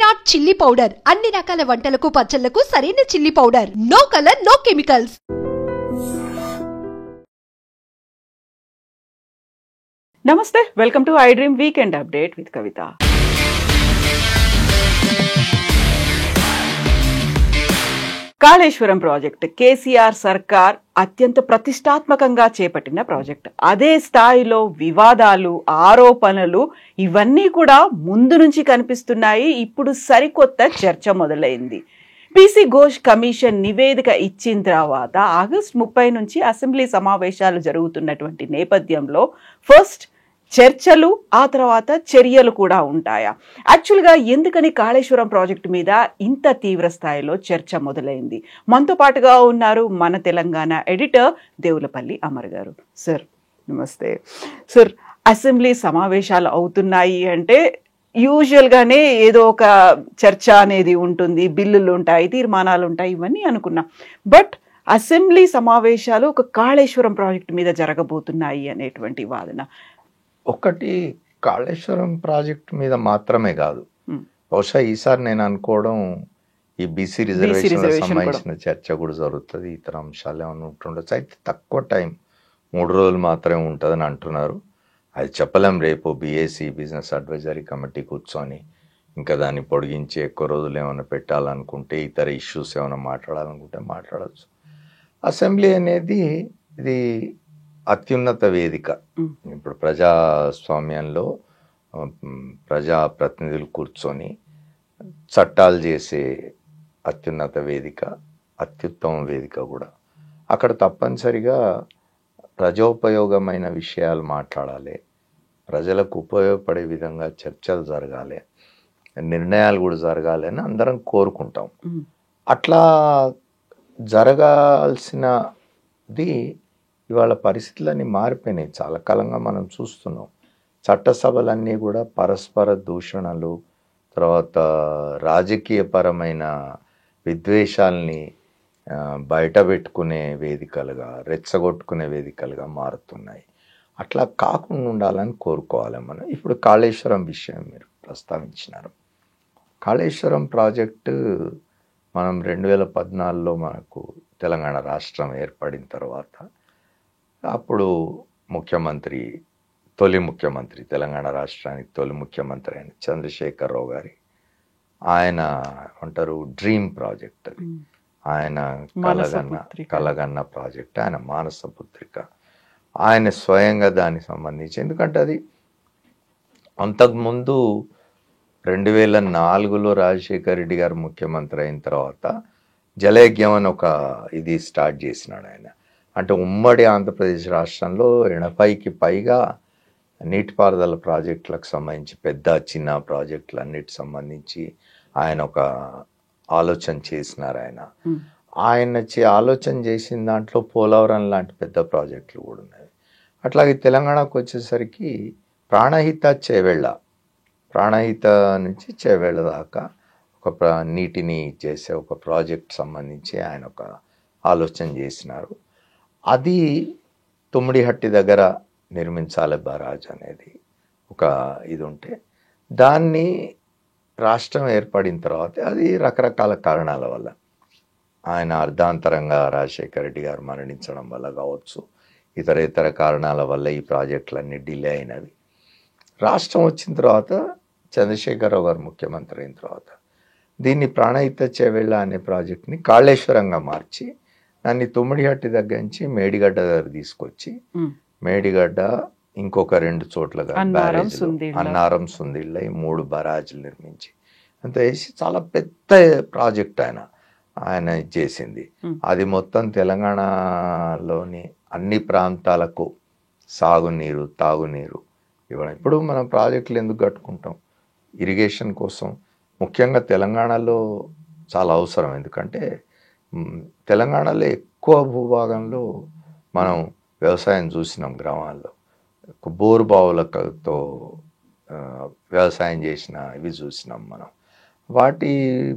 Virat chilli powder అన్ని రకాల వంటలకు పచ్చళ్లకు సరైన chilli powder. No colour, no chemicals. నమస్తే, welcome to iDream weekend update with Kavitha. Kaleshwaram project KCR సర్కార్ అత్యంత ప్రతిష్టాత్మకంగా చేపట్టిన ప్రాజెక్ట్. అదే స్థాయిలో వివాదాలు, ఆరోపణలు ఇవన్నీ కూడా ముందు నుంచి కనిపిస్తున్నాయి. ఇప్పుడు సరికొత్త చర్చ మొదలైంది. పీసీ ఘోష్ కమిషన్ నివేదిక ఇచ్చిన తర్వాత ఆగస్టు 30 నుంచి అసెంబ్లీ సమావేశాలు జరుగుతున్నటువంటి నేపథ్యంలో ఫస్ట్ చర్చలు, ఆ తర్వాత చర్యలు కూడా ఉంటాయా? యాక్చువల్గా ఎందుకని కాళేశ్వరం ప్రాజెక్టు మీద ఇంత తీవ్ర స్థాయిలో చర్చ మొదలైంది? మనతో పాటుగా ఉన్నారు మన తెలంగాణ ఎడిటర్ దేవులపల్లి అమర్ గారు. సార్ నమస్తే. సార్, అసెంబ్లీ సమావేశాలు అవుతున్నాయి అంటే యూజువల్గానే ఏదో ఒక చర్చ అనేది ఉంటుంది, బిల్లులు ఉంటాయి, తీర్మానాలు ఉంటాయి, ఇవన్నీ అనుకున్నాం. బట్ అసెంబ్లీ సమావేశాలు ఒక కాళేశ్వరం ప్రాజెక్టు మీద జరగబోతున్నాయి అనేటువంటి వాదన. ఒకటి కాళేశ్వరం ప్రాజెక్ట్ మీద మాత్రమే కాదు, బహుశా ఈసారి నేను అనుకోవడం ఈ బీసీ రిజర్వేషన్ సంబంధించిన చర్చ కూడా జరుగుతుంది. ఇతర అంశాలు ఏమైనా ఉంటుండొచ్చు. అయితే తక్కువ టైం, 3 రోజులు మాత్రమే ఉంటుందని అంటున్నారు. అది చెప్పలేం. రేపు బీఏసీ బిజినెస్ అడ్వైజరీ కమిటీ కూర్చొని ఇంకా దాన్ని పొడిగించి ఎక్కువ రోజులు ఏమైనా పెట్టాలనుకుంటే, ఇతర ఇష్యూస్ ఏమైనా మాట్లాడాలనుకుంటే మాట్లాడచ్చు. అసెంబ్లీ అనేది ఇది అత్యున్నత వేదిక. ఇప్పుడు ప్రజాస్వామ్యంలో ప్రజాప్రతినిధులు కూర్చొని చట్టాలు చేసే అత్యున్నత వేదిక, అత్యుత్తమ వేదిక కూడా. అక్కడ తప్పనిసరిగా ప్రజోపయోగమైన విషయాలు మాట్లాడాలి, ప్రజలకు ఉపయోగపడే విధంగా చర్చలు జరగాలి, నిర్ణయాలు కూడా జరగాలి అని అందరం కోరుకుంటాం. అట్లా జరగాల్సినది ఇవాళ పరిస్థితులన్నీ మారిపోయినాయి. చాలా కాలంగా మనం చూస్తున్నాం. చట్టసభలన్నీ కూడా పరస్పర దూషణలు, తర్వాత రాజకీయపరమైన విద్వేషాలని బయట పెట్టుకునే వేదికలుగా, రెచ్చగొట్టుకునే వేదికలుగా మారుతున్నాయి. అట్లా కాకుండా ఉండాలని కోరుకోవాలి మనం. ఇప్పుడు కాళేశ్వరం విషయం మీరు ప్రస్తావించినారు. కాళేశ్వరం ప్రాజెక్టు మనం 2014లో మనకు తెలంగాణ రాష్ట్రం ఏర్పడిన తర్వాత అప్పుడు తొలి ముఖ్యమంత్రి, తెలంగాణ రాష్ట్రానికి తొలి ముఖ్యమంత్రి అయిన చంద్రశేఖరరావు గారి ఆయన అంటారు డ్రీమ్ ప్రాజెక్ట్. అది ఆయన కలగన్న ప్రాజెక్ట్, ఆయన మానస పుత్రిక. ఆయన స్వయంగా దానికి సంబంధించి, ఎందుకంటే అది అంతకుముందు 2004లో రాజశేఖర రెడ్డి గారు ముఖ్యమంత్రి అయిన తర్వాత జలయజ్ఞం అని ఒక ఇది స్టార్ట్ చేసినాడు ఆయన. అంటే ఉమ్మడి ఆంధ్రప్రదేశ్ రాష్ట్రంలో 80కి పైగా నీటిపారుదల ప్రాజెక్టులకు సంబంధించి, పెద్ద చిన్న ప్రాజెక్టులు అన్నిటికి సంబంధించి ఆయన ఒక ఆలోచన చేసినారు. ఆయన ఆలోచన చేసిన దాంట్లో పోలవరం లాంటి పెద్ద ప్రాజెక్టులు కూడా ఉన్నాయి. అట్లాగే తెలంగాణకు వచ్చేసరికి ప్రాణహిత నుంచి చేవేళ్ళ దాకా ఒక నీటిని చేసే ఒక ప్రాజెక్ట్ సంబంధించి ఆయన ఒక ఆలోచన చేసినారు. అది తుమ్మిడిహట్టి దగ్గర నిర్మించాలి బరాజ్ అనేది ఒక ఇది ఉంటే, దాన్ని రాష్ట్రం ఏర్పడిన తర్వాత అది రకరకాల కారణాల వల్ల, ఆయన అర్ధాంతరంగా రాజశేఖర రెడ్డి గారు మరణించడం వల్ల కావచ్చు, ఇతర కారణాల వల్ల ఈ ప్రాజెక్టులన్నీ డిలే అయినవి. రాష్ట్రం వచ్చిన తర్వాత చంద్రశేఖరరావు గారు ముఖ్యమంత్రి అయిన తర్వాత దీన్ని ప్రాణహిత చేవేళ్ళ అనే ప్రాజెక్ట్ని కాళేశ్వరంగా మార్చి దాన్ని తుమ్మిడిహట్టి దగ్గర నుంచి మేడిగడ్డ దగ్గర తీసుకొచ్చి, మేడిగడ్డ ఇంకొక 2 చోట్లగా అన్నారం, సుందిళ్ళ, 3 బరాజులు నిర్మించి అంత వేసి చాలా పెద్ద ప్రాజెక్ట్ ఆయన చేసింది. అది మొత్తం తెలంగాణలోని అన్ని ప్రాంతాలకు సాగునీరు, తాగునీరు ఇవ్వడం. ఇప్పుడు మనం ప్రాజెక్టులు ఎందుకు కట్టుకుంటాం? ఇరిగేషన్ కోసం. ముఖ్యంగా తెలంగాణలో చాలా అవసరం. ఎందుకంటే తెలంగాణలో ఎక్కువ భూభాగంలో మనం వ్యవసాయం చూసినాం. గ్రామాల్లో బోరు బావులతో వ్యవసాయం చేసిన ఇవి చూసినాం మనం. వాటి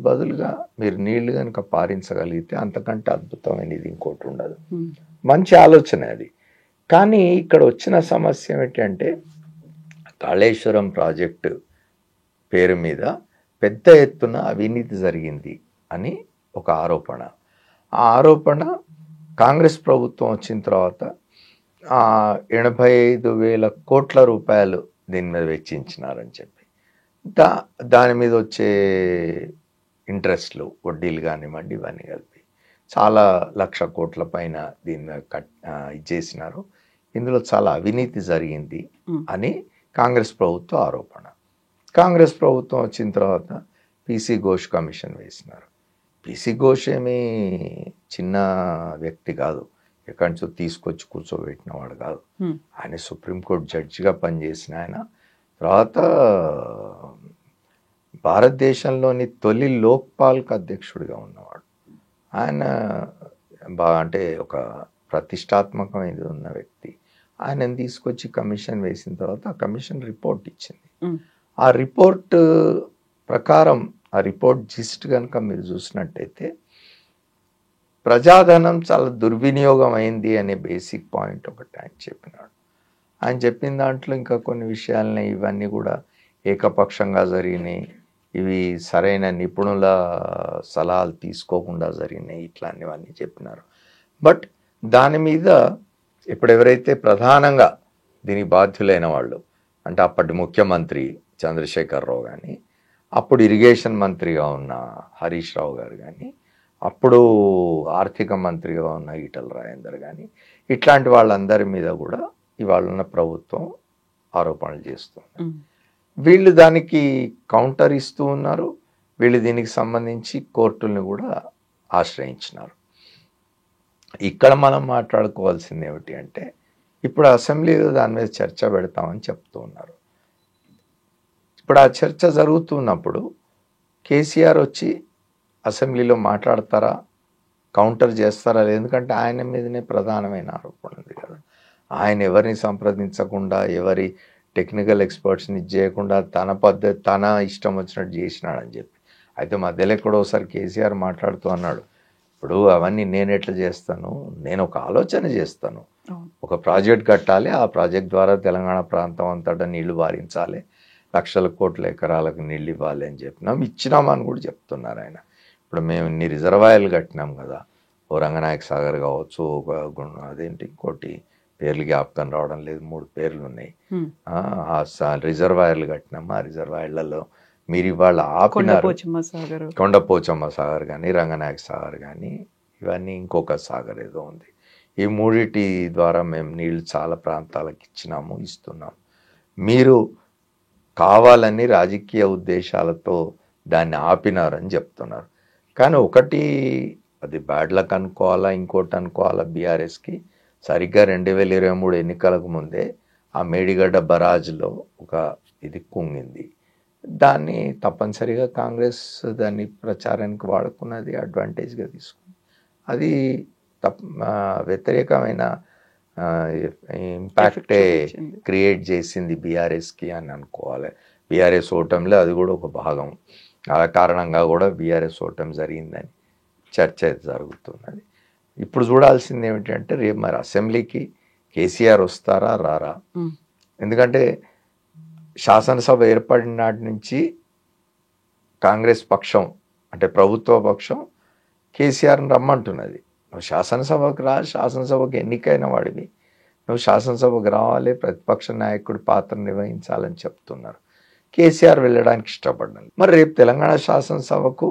బదులుగా మీరు నీళ్లు కనుక పారించగలిగితే అంతకంటే అద్భుతమైనది ఇంకోటి ఉండదు. మంచి ఆలోచన అది. కానీ ఇక్కడ వచ్చిన సమస్య ఏంటంటే కాళేశ్వరం ప్రాజెక్టు పేరు మీద పెద్ద ఎత్తున అవినీతి జరిగింది అని ఒక ఆరోపణ. ఆ ఆరోపణ కాంగ్రెస్ ప్రభుత్వం వచ్చిన తర్వాత 85,000 కోట్ల రూపాయలు దీని మీద వెచ్చించినారని చెప్పి దాని మీద వచ్చే ఇంట్రెస్ట్లు, వడ్డీలు కానివ్వండి, ఇవన్నీ కలిపి చాలా 1,00,000 కోట్ల పైన దీని మీద ఇచ్చేసినారు. ఇందులో చాలా అవినీతి జరిగింది అని కాంగ్రెస్ ప్రభుత్వ ఆరోపణ. కాంగ్రెస్ ప్రభుత్వం వచ్చిన తర్వాత పీసీ ఘోష్ కమిషన్ వేసినారు. పీసీ ఘోష్ ఏమీ చిన్న వ్యక్తి కాదు, ఎక్కడి నుంచో తీసుకొచ్చి కూర్చోబెట్టిన వాడు కాదు. ఆయన సుప్రీంకోర్టు జడ్జిగా పనిచేసిన ఆయన, తర్వాత భారతదేశంలోని తొలి లోక్పాల్కి అధ్యక్షుడిగా ఉన్నవాడు. ఆయన అంటే ఒక ప్రతిష్టాత్మకమైనది ఉన్న వ్యక్తి. ఆయనను తీసుకొచ్చి కమిషన్ వేసిన తర్వాత ఆ కమిషన్ రిపోర్ట్ ఇచ్చింది. ఆ రిపోర్ట్ ప్రకారం, ఆ రిపోర్ట్ జిస్ట్ కనుక మీరు చూసినట్టయితే ప్రజాధనం చాలా దుర్వినియోగం అయింది అనే బేసిక్ పాయింట్ ఒకటి ఆయన చెప్పినాడు. ఆయన చెప్పిన దాంట్లో ఇంకా కొన్ని విషయాలని, ఇవన్నీ కూడా ఏకపక్షంగా జరిగినాయి, ఇవి సరైన నిపుణుల సలహాలు తీసుకోకుండా జరిగినాయి, ఇట్లాంటివన్నీ చెప్పినారు. బట్ దాని మీద ఇప్పుడు ఎవరైతే ప్రధానంగా దీనికి బాధ్యులైన వాళ్ళు అంటే అప్పటి ముఖ్యమంత్రి చంద్రశేఖరరావు కానీ, అప్పుడు ఇరిగేషన్ మంత్రిగా ఉన్న హరీష్ రావు గారు కానీ, అప్పుడు ఆర్థిక మంత్రిగా ఉన్న ఈటల రాజేందర్ కానీ, ఇట్లాంటి వాళ్ళందరి మీద కూడా ఇవాళ ఉన్న ప్రభుత్వం ఆరోపణలు చేస్తుంది. వీళ్ళు దానికి కౌంటర్ ఇస్తూ ఉన్నారు. వీళ్ళు దీనికి సంబంధించి కోర్టుల్ని కూడా ఆశ్రయించినారు. ఇక్కడ మనం మాట్లాడుకోవాల్సింది ఏమిటి అంటే, ఇప్పుడు అసెంబ్లీలో దాని మీద చర్చ పెడతామని చెప్తూ ఉన్నారు. ఇప్పుడు ఆ చర్చ జరుగుతున్నప్పుడు కేసీఆర్ వచ్చి అసెంబ్లీలో మాట్లాడతారా, కౌంటర్ చేస్తారా? ఎందుకంటే ఆయన మీదనే ప్రధానమైన ఆరోపణ ఉంది కదా. ఆయన ఎవరిని సంప్రదించకుండా, ఎవరి టెక్నికల్ ఎక్స్పర్ట్స్ని చేయకుండా తన పద్ధతి, తన ఇష్టం వచ్చినట్టు చేసినాడని చెప్పి. అయితే మధ్యలో ఎక్కడో ఒకసారి కేసీఆర్ మాట్లాడుతూ అన్నాడు, ఇప్పుడు అవన్నీ నేను ఎట్లా చేస్తాను, నేను ఒక ఆలోచన చేస్తాను, ఒక ప్రాజెక్ట్ కట్టాలి, ఆ ప్రాజెక్ట్ ద్వారా తెలంగాణ ప్రాంతం అంతటా నీళ్లు వారించాలి, లక్షల కోట్ల ఎకరాలకు నీళ్ళు ఇవ్వాలి అని చెప్పినాం, ఇచ్చినామని కూడా చెప్తున్నారు ఆయన. ఇప్పుడు మేము ఇన్ని రిజర్వాయర్లు కట్టినాం కదా, ఓ రంగనాయక సాగర్ కావచ్చు, ఒక అదేంటి ఇంకోటి పేర్లు జ్ఞాపకం రావడం లేదు, 3 పేర్లు ఉన్నాయి. రిజర్వాయర్లు కట్టినాము. ఆ రిజర్వాయర్లలో మీరు ఇవాళ ఆపినారు, కొండపోచమ్మ సాగర్ కానీ, రంగనాయక సాగర్ కానీ, ఇవన్నీ ఇంకొక సాగర్ ఏదో ఉంది. ఈ 3 ద్వారా మేము నీళ్లు చాలా ప్రాంతాలకు ఇచ్చినాము, ఇస్తున్నాము. మీరు కావాలని రాజకీయ ఉద్దేశాలతో దాన్ని ఆపినారని చెప్తున్నారు. కానీ ఒకటి, అది బ్యాడ్ లక్ అనుకోవాలా, ఇంకోటి అనుకోవాలా, బీఆర్ఎస్కి సరిగ్గా 2023 ఎన్నికలకు ముందే ఆ మేడిగడ్డ బరాజ్లో ఒక ఇది కుంగింది. దాన్ని తప్పనిసరిగా కాంగ్రెస్ దాన్ని ప్రచారానికి వాడుకున్నది, అడ్వాంటేజ్గా తీసుకుంది. అది వ్యతిరేకమైన ఇంపాక్టే క్రియేట్ చేసింది బీఆర్ఎస్కి అని అనుకోవాలి. బీఆర్ఎస్ ఓటమిలో అది కూడా ఒక భాగం. ఆ కారణంగా కూడా బీఆర్ఎస్ ఓటమి జరిగిందని చర్చ జరుగుతున్నది. ఇప్పుడు చూడాల్సింది ఏమిటంటే, రేపు మరి అసెంబ్లీకి కేసీఆర్ వస్తారా రారా? ఎందుకంటే శాసనసభ ఏర్పడిన నాటి నుంచి కాంగ్రెస్ పక్షం అంటే ప్రభుత్వ పక్షం కేసీఆర్ని రమ్మంటున్నది. నువ్వు శాసనసభకు రా, శాసనసభకు ఎన్నికైన వాడివి, నువ్వు శాసనసభకు రావాలి, ప్రతిపక్ష నాయకుడి పాత్ర నిర్వహించాలని చెప్తున్నారు. కేసీఆర్ వెళ్ళడానికి ఇష్టపడ్డాను. మరి రేపు తెలంగాణ శాసనసభకు,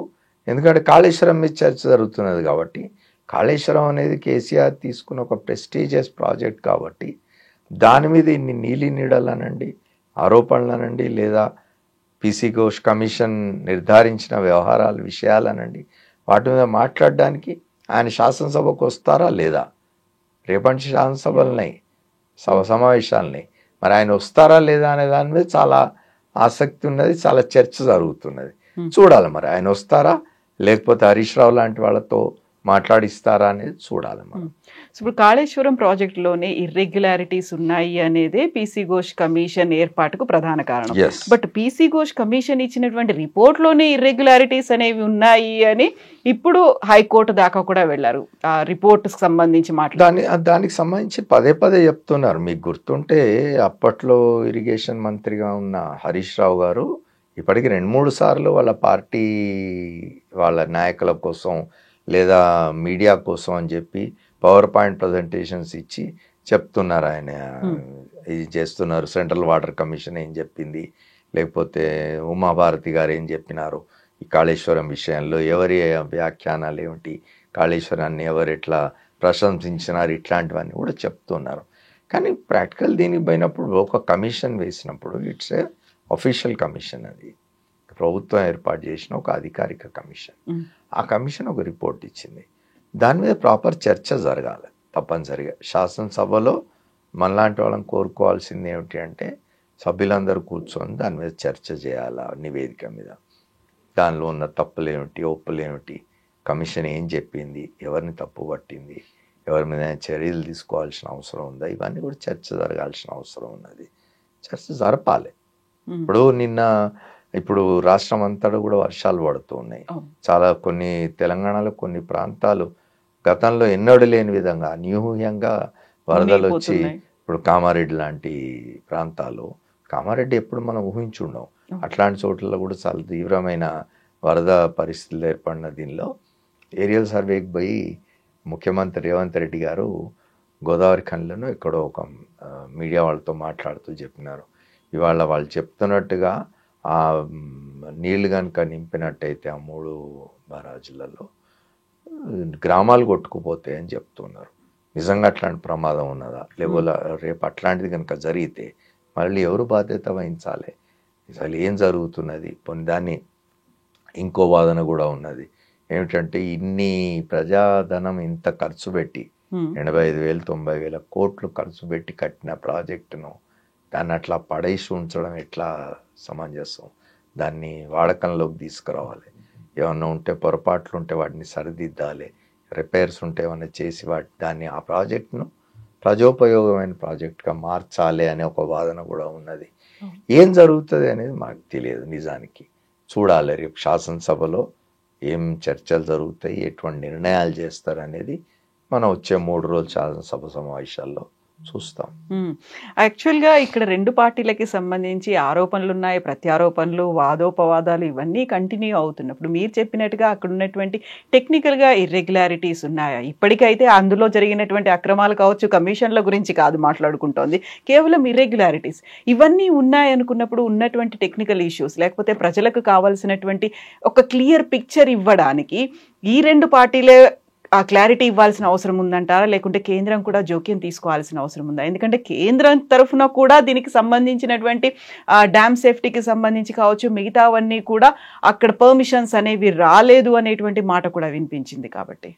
ఎందుకంటే కాళేశ్వరం మీద చర్చ జరుగుతున్నది కాబట్టి, కాళేశ్వరం అనేది కేసీఆర్ తీసుకున్న ఒక ప్రెస్టీజియస్ ప్రాజెక్ట్ కాబట్టి దాని మీద ఇన్ని నీలి నీడలనండి, ఆరోపణలనండి, లేదా పీసీ ఘోష్ కమిషన్ నిర్ధారించిన వ్యవహారాల విషయాలనండి, వాటి మీద మాట్లాడడానికి ఆయన శాసనసభకు వస్తారా లేదా? రేపటి శాసనసభలున్నాయి, సమావేశాలున్నాయి. మరి ఆయన వస్తారా లేదా అనే దాని మీద చాలా ఆసక్తి ఉన్నది, చాలా చర్చ జరుగుతున్నది. చూడాలి మరి ఆయన వస్తారా, లేకపోతే హరీష్ రావు లాంటి వాళ్ళతో మాట్లాడిస్తారా అనేది చూడాలి మనం. ఇప్పుడు కాళేశ్వరం ప్రాజెక్టులోనే ఇర్రెగ్యులారిటీస్ ఉన్నాయి అనేది పీసీ ఘోష్ కమిషన్ ఏర్పాటుకు ప్రధాన కారణం. బట్ పీసీ ఘోష్ కమిషన్ ఇచ్చినటువంటి రిపోర్ట్లోనే ఇర్రెగ్యులారిటీస్ అనేవి ఉన్నాయి అని ఇప్పుడు హైకోర్టు దాకా కూడా వెళ్ళారు. ఆ రిపోర్ట్కి సంబంధించి దానికి సంబంధించి పదే చెప్తున్నారు. మీకు గుర్తుంటే అప్పట్లో ఇరిగేషన్ మంత్రిగా ఉన్న హరీష్ రావు గారు ఇప్పటికి 2-3 సార్లు వాళ్ళ పార్టీ వాళ్ళ నాయకుల కోసం లేదా మీడియా కోసం అని చెప్పి పవర్ పాయింట్ ప్రజెంటేషన్స్ ఇచ్చి చెప్తున్నారు ఆయన ఇది చేస్తున్నారు. సెంట్రల్ వాటర్ కమిషన్ ఏం చెప్పింది, లేకపోతే ఉమాభారతి గారు ఏం చెప్పినారు ఈ కాళేశ్వరం విషయంలో, ఎవరి వ్యాఖ్యానాలు ఏమిటి, కాళేశ్వరాన్ని ఎవరు ఎట్లా ప్రశంసించినారు, ఇట్లాంటివన్నీ కూడా చెప్తున్నారు. కానీ ప్రాక్టికల్ దీనికి పోయినప్పుడు ఒక కమిషన్ వేసినప్పుడు ఇట్స్ ఏ అఫీషియల్ కమిషన్, అది ప్రభుత్వం ఏర్పాటు చేసిన ఒక అధికారిక కమిషన్. ఆ కమిషన్ ఒక రిపోర్ట్ ఇచ్చింది. దాని మీద ప్రాపర్ చర్చ జరగాలి తప్పనిసరిగా. శాసనసభలో మనలాంటి వాళ్ళని కోరుకోవాల్సింది ఏమిటి అంటే సభ్యులందరూ కూర్చొని దాని మీద చర్చ చేయాలా, నివేదిక మీద దానిలో ఉన్న తప్పులేమిటి ఒప్పులేమిటి, కమిషన్ ఏం చెప్పింది, ఎవరిని తప్పు పట్టింది, ఎవరి మీద చర్యలు తీసుకోవాల్సిన అవసరం ఉందా, ఇవన్నీ కూడా చర్చ జరగాల్సిన అవసరం ఉన్నది. చర్చ జరపాలి. ఇప్పుడు రాష్ట్రం అంతటా కూడా వర్షాలు పడుతూ ఉన్నాయి. చాలా కొన్ని తెలంగాణలో కొన్ని ప్రాంతాలు గతంలో ఎన్నడూ లేని విధంగా అనూహ్యంగా వరదలు వచ్చి, ఇప్పుడు కామారెడ్డి లాంటి ప్రాంతాలు, కామారెడ్డి ఎప్పుడు మనం ఊహించుండం, అట్లాంటి చోట్లలో కూడా చాలా తీవ్రమైన వరద పరిస్థితులు ఏర్పడిన దీనిలో ఏరియల్ సర్వేకి పోయి ముఖ్యమంత్రి రేవంత్ రెడ్డి గారు గోదావరి ఖండ్లను ఎక్కడో ఒక మీడియా వాళ్ళతో మాట్లాడుతూ చెప్పినారు, ఇవాళ వాళ్ళు చెప్తున్నట్టుగా ఆ నీళ్లు కనుక నింపినట్టయితే ఆ 3 బరాజులలో గ్రామాలు కొట్టుకుపోతాయి అని చెప్తున్నారు. నిజంగా అట్లాంటి ప్రమాదం ఉన్నదా, లేకపోతే రేపు అట్లాంటిది కనుక జరిగితే మళ్ళీ ఎవరు బాధ్యత వహించాలి, అసలు ఏం జరుగుతున్నది. దాన్ని ఇంకో వాదన కూడా ఉన్నది ఏమిటంటే, ఇన్ని ప్రజాధనం ఇంత ఖర్చు పెట్టి 85,000-90,000 కోట్లు ఖర్చు పెట్టి కట్టిన ప్రాజెక్టును దాన్ని అట్లా పడేసి ఉంచడం ఎట్లా సమంజసం, దాన్ని వాడకంలోకి తీసుకురావాలి, ఏమన్నా ఉంటే పొరపాట్లు ఉంటే వాటిని సరిదిద్దాలి, రిపేర్స్ ఉంటే ఏమన్నా చేసి దాన్ని ఆ ప్రాజెక్టును ప్రజోపయోగమైన ప్రాజెక్ట్గా మార్చాలి అనే ఒక వాదన కూడా ఉన్నది. ఏం జరుగుతుంది అనేది మనకు తెలియదు. నిజానికి చూడాలి రేపు శాసనసభలో ఏం చర్చలు జరుగుతాయి, ఎటువంటి నిర్ణయాలు చేస్తారు అనేది మనం వచ్చే 3 రోజుల శాసనసభ సమావేశాల్లో చూస్తాం. యాక్చువల్గా ఇక్కడ 2 పార్టీలకి సంబంధించి ఆరోపణలు ఉన్నాయి, ప్రత్యారోపణలు, వాదోపవాదాలు ఇవన్నీ కంటిన్యూ అవుతున్నప్పుడు మీరు చెప్పినట్టుగా అక్కడ ఉన్నటువంటి టెక్నికల్గా ఇర్రెగ్యులారిటీస్ ఉన్నాయా? ఇప్పటికైతే అందులో జరిగినటువంటి అక్రమాలు కావచ్చు, కమిషన్ల గురించి కాదు మాట్లాడుకుంటోంది, కేవలం ఇర్రెగ్యులారిటీస్ ఇవన్నీ ఉన్నాయనుకున్నప్పుడు ఉన్నటువంటి టెక్నికల్ ఇష్యూస్, లేకపోతే ప్రజలకు కావాల్సినటువంటి ఒక క్లియర్ పిక్చర్ ఇవ్వడానికి ఈ 2 పార్టీలే ఆ క్లారిటీ ఇవ్వాల్సిన అవసరం ఉందంటారా, లేకుంటే కేంద్రం కూడా జోక్యం తీసుకోవాల్సిన అవసరం ఉందా? ఎందుకంటే కేంద్రం తరఫున కూడా దీనికి సంబంధించినటువంటి డ్యామ్ సేఫ్టీకి సంబంధించి కావచ్చు, మిగతావన్నీ కూడా అక్కడ పర్మిషన్స్ అనేవి రాలేదు అనేటువంటి మాట కూడా వినిపించింది. కాబట్టి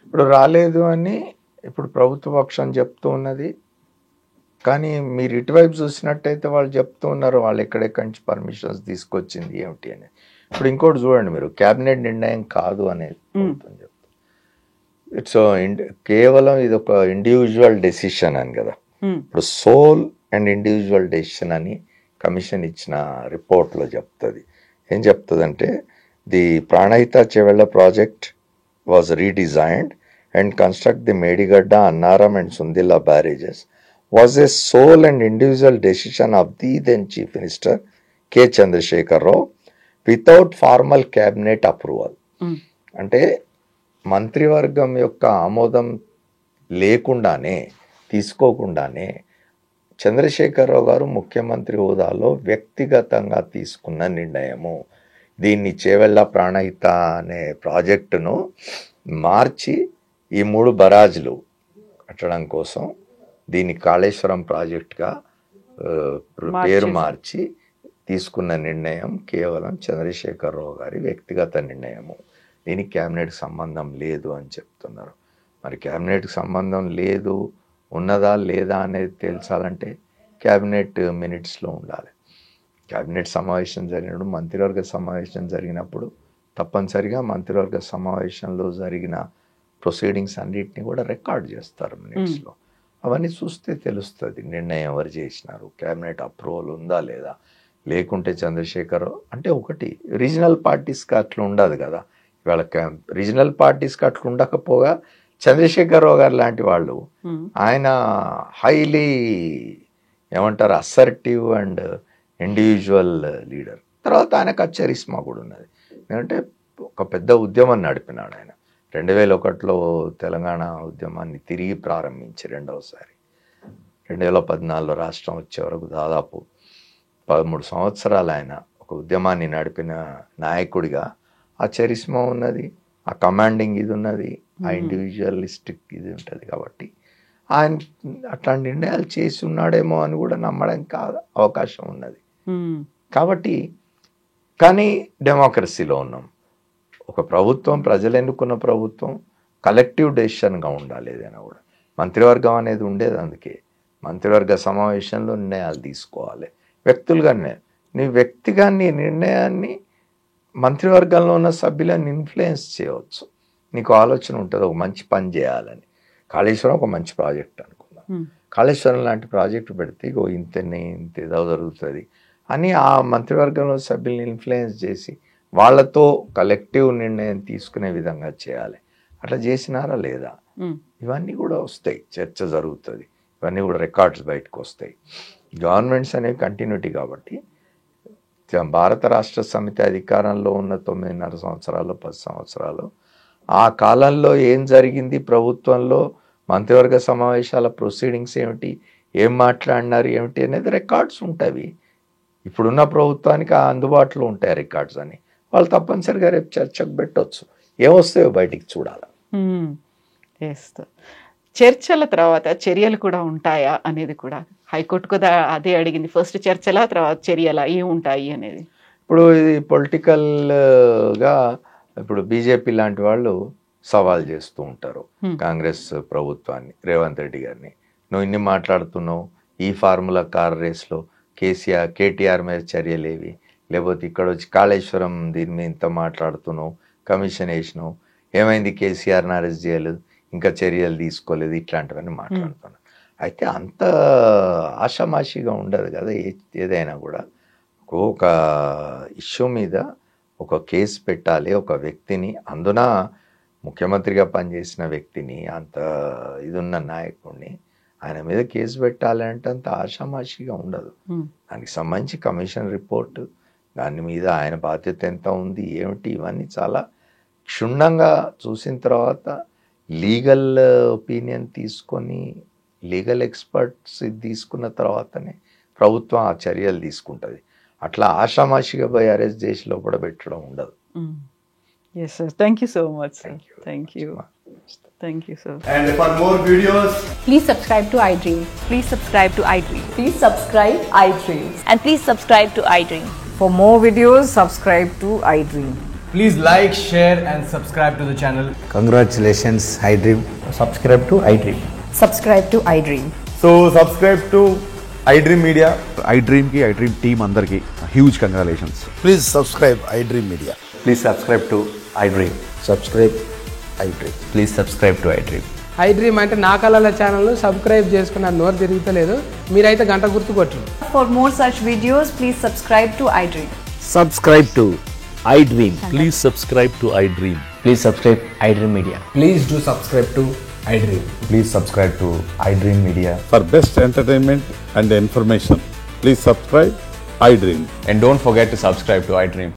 ఇప్పుడు రాలేదు అని ఇప్పుడు ప్రభుత్వ పక్షం చెప్తూ ఉన్నది. కానీ మీరు ఇటువైపు చూసినట్టయితే వాళ్ళు చెప్తూ ఉన్నారు వాళ్ళు ఎక్కడెక్కడి నుంచి పర్మిషన్స్ తీసుకొచ్చింది ఏమిటి అని. ఇప్పుడు ఇంకోటి చూడండి, మీరు క్యాబినెట్ నిర్ణయం కాదు అనేది చెప్తారు. ఇట్స్ కేవలం ఇది ఒక ఇండివిజువల్ డెసిషన్ అని కదా. ఇప్పుడు సోల్ అండ్ ఇండివిజువల్ డెసిషన్ అని కమిషన్ ఇచ్చిన రిపోర్ట్లో చెప్తుంది. ఏం చెప్తుంది అంటే, the Pranahita Chevella project was redesigned and construct the Medigadda, Annaram and Sundilla barrages was a sole and individual decision of the then Chief Minister K. Chandrasekhar Rao without formal cabinet approval. అంటే మంత్రివర్గం యొక్క ఆమోదం లేకుండానే, తీసుకోకుండానే చంద్రశేఖరరావు గారు ముఖ్యమంత్రి హోదాలో వ్యక్తిగతంగా తీసుకున్న నిర్ణయము. దీన్ని చేవెళ్ళ ప్రాణహిత అనే ప్రాజెక్టును మార్చి ఈ 3 బరాజులు కట్టడం కోసం దీన్ని కాళేశ్వరం ప్రాజెక్టుగా పేరు మార్చి తీసుకున్న నిర్ణయం కేవలం చంద్రశేఖరరావు గారి వ్యక్తిగత నిర్ణయము. దీనికి క్యాబినెట్కి సంబంధం లేదు అని చెప్తున్నారు. మరి క్యాబినెట్కి సంబంధం లేదు, ఉన్నదా లేదా అనేది తెలుసాలంటే క్యాబినెట్ మినిట్స్లో ఉండాలి. క్యాబినెట్ సమావేశం జరిగినప్పుడు, మంత్రివర్గ సమావేశం జరిగినప్పుడు తప్పనిసరిగా మంత్రివర్గ సమావేశంలో జరిగిన ప్రొసీడింగ్స్ అన్నిటిని కూడా రికార్డ్ చేస్తారు మినిట్స్లో. అవన్నీ చూస్తే తెలుస్తుంది నిర్ణయం ఎవరు చేసినారు, క్యాబినెట్ అప్రూవల్ ఉందా లేదా. లేకుంటే చంద్రశేఖర్ అంటే ఒకటి రీజనల్ పార్టీస్కి అట్లా ఉండదు కదా. ఇవాళ రీజనల్ పార్టీస్కి అట్లా ఉండకపోగా చంద్రశేఖరరావు గారు లాంటి వాళ్ళు, ఆయన హైలీ ఏమంటారు అసర్టివ్ అండ్ ఇండివిజువల్ లీడర్. తర్వాత ఆయనకు ఆ చరిస్మా కూడా ఉన్నది. ఎందుకంటే ఒక పెద్ద ఉద్యమం నడిపినాడు ఆయన. 2001లో తెలంగాణ ఉద్యమాన్ని తిరిగి ప్రారంభించి రెండవసారి 2014లో రాష్ట్రం వచ్చే వరకు దాదాపు 13 సంవత్సరాలు ఆయన ఒక ఉద్యమాన్ని నడిపిన నాయకుడిగా ఆ చరిస్మా ఉన్నది, ఆ కమాండింగ్ ఇది ఉన్నది, ఆ ఇండివిజువలిస్టిక్ ఇది ఉంటుంది. కాబట్టి ఆయన అట్లాంటి నిర్ణయాలు చేసి ఉన్నాడేమో అని కూడా నమ్మడానికి అవకాశం ఉన్నది. కాబట్టి కానీ డెమోక్రసీలో ఉన్నాం. ఒక ప్రభుత్వం, ప్రజలు ఎన్నుకున్న ప్రభుత్వం కలెక్టివ్ డెసిషన్గా ఉండాలి. ఏదైనా కూడా మంత్రివర్గం అనేది ఉండేది. అందుకే మంత్రివర్గ సమావేశంలో నిర్ణయాలు తీసుకోవాలి. వ్యక్తులుగానే నీ వ్యక్తిగా నీ నిర్ణయాన్ని మంత్రివర్గంలో ఉన్న సభ్యులను ఇన్ఫ్లుయెన్స్ చేయవచ్చు. నీకు ఆలోచన ఉంటుంది ఒక మంచి పని చేయాలని. కాళేశ్వరం ఒక మంచి ప్రాజెక్ట్ అనుకుందాం. కాళేశ్వరం లాంటి ప్రాజెక్టు పెడితే ఇంత ఏదో జరుగుతుంది అని ఆ మంత్రివర్గంలో సభ్యుల్ని ఇన్ఫ్లుయెన్స్ చేసి వాళ్ళతో కలెక్టివ్ నిర్ణయం తీసుకునే విధంగా చేయాలి. అట్లా చేసినారా లేదా? ఇవన్నీ కూడా వస్తాయి, చర్చ జరుగుతుంది, ఇవన్నీ కూడా రికార్డ్స్ బయటకు వస్తాయి. గవర్నమెంట్స్ అనేవి కంటిన్యూటీ. కాబట్టి భారత రాష్ట్ర సమితి అధికారంలో ఉన్న 9.5 సంవత్సరాలు 10 సంవత్సరాలు ఆ కాలంలో ఏం జరిగింది, ప్రభుత్వంలో మంత్రివర్గ సమావేశాల ప్రొసీడింగ్స్ ఏమిటి, ఏం మాట్లాడినారు ఏమిటి అనేది రికార్డ్స్ ఉంటాయి. ఇప్పుడున్న ప్రభుత్వానికి అందుబాటులో ఉంటాయి రికార్డ్స్ అని. వాళ్ళు తప్పనిసరిగా రేపు చర్చకు పెట్టవచ్చు. ఏమొస్తాయో బయటికి చూడాలి. చర్చల తర్వాత చర్యలు కూడా ఉంటాయా అనేది కూడా హైకోర్టు కూడా అదే అడిగింది. ఫస్ట్ చర్చల తర్వాత చర్యల ఏముంటాయి అనేది. ఇప్పుడు ఇది పొలిటికల్గా ఇప్పుడు బీజేపీ లాంటి వాళ్ళు సవాల్ చేస్తూ ఉంటారు కాంగ్రెస్ ప్రభుత్వాన్ని, రేవంత్ రెడ్డి గారిని. నువ్వు ఇన్ని మాట్లాడుతున్నావు, ఈ ఫార్ములా కార్ రేస్లో కేటీఆర్ మీద చర్యలేవి, లేకపోతే ఇక్కడ వచ్చి కాళేశ్వరం దీని మీద ఇంత మాట్లాడుతున్నావు, కమిషన్ వేసినావు, ఏమైంది కేసీఆర్ని అరెస్ట్ చేయలేదు, ఇంకా చర్యలు తీసుకోలేదు, ఇట్లాంటివన్నీ మాట్లాడుతున్నాను. అయితే అంత ఆషామాషిగా ఉండదు కదా ఏదైనా కూడా. ఒక ఇష్యూ మీద ఒక కేసు పెట్టాలి, ఒక వ్యక్తిని, అందున ముఖ్యమంత్రిగా పనిచేసిన వ్యక్తిని, అంత ఇదున్న నాయకుడిని ఆయన మీద కేసు పెట్టాలి అంటే అంత ఆషామాషిగా ఉండదు. దానికి సంబంధించి కమిషన్ రిపోర్టు, దాని మీద ఆయన బాధ్యత ఎంత ఉంది ఏమిటి, ఇవన్నీ చాలా క్షుణ్ణంగా చూసిన తర్వాత లీగల్ ఒపీనియన్ తీసుకొని లీగల్ ఎక్స్పర్ట్స్ తీసుకున్న తర్వాతనే ప్రభుత్వం ఆ చర్యలు తీసుకుంటుంది. అట్లా ఆషామాషిగా పోయి అరెస్ట్ చేసి లోపల పెట్టడం ఉండదు. Yes sir, thank you so much sir. Thank you sir. And for more videos, please subscribe to iDream. Please subscribe to iDream. Please subscribe iDream. And please subscribe to iDream. For more videos, subscribe to iDream. please like, share and subscribe to the channel. Congratulations, iDream. Subscribe to iDream. Subscribe to iDream. So subscribe to iDream Media. iDream ki iDream team andarki huge congratulations. Please subscribe iDream Media. Please subscribe to iDream. Subscribe iDream. Please subscribe to iDream. iDream అంటే నా కళల channel subscribe చేసుకున్న నోరు తిరుగుతలేదు, మీరైతే గంట గుర్తు కొట్టండి. For more such videos, please subscribe to iDream. Subscribe to iDream. Please subscribe to iDream. Please subscribe iDream Media. Please do subscribe to iDream. Please subscribe to iDream Media. For best entertainment and information, please subscribe iDream. And don't forget to subscribe to iDream.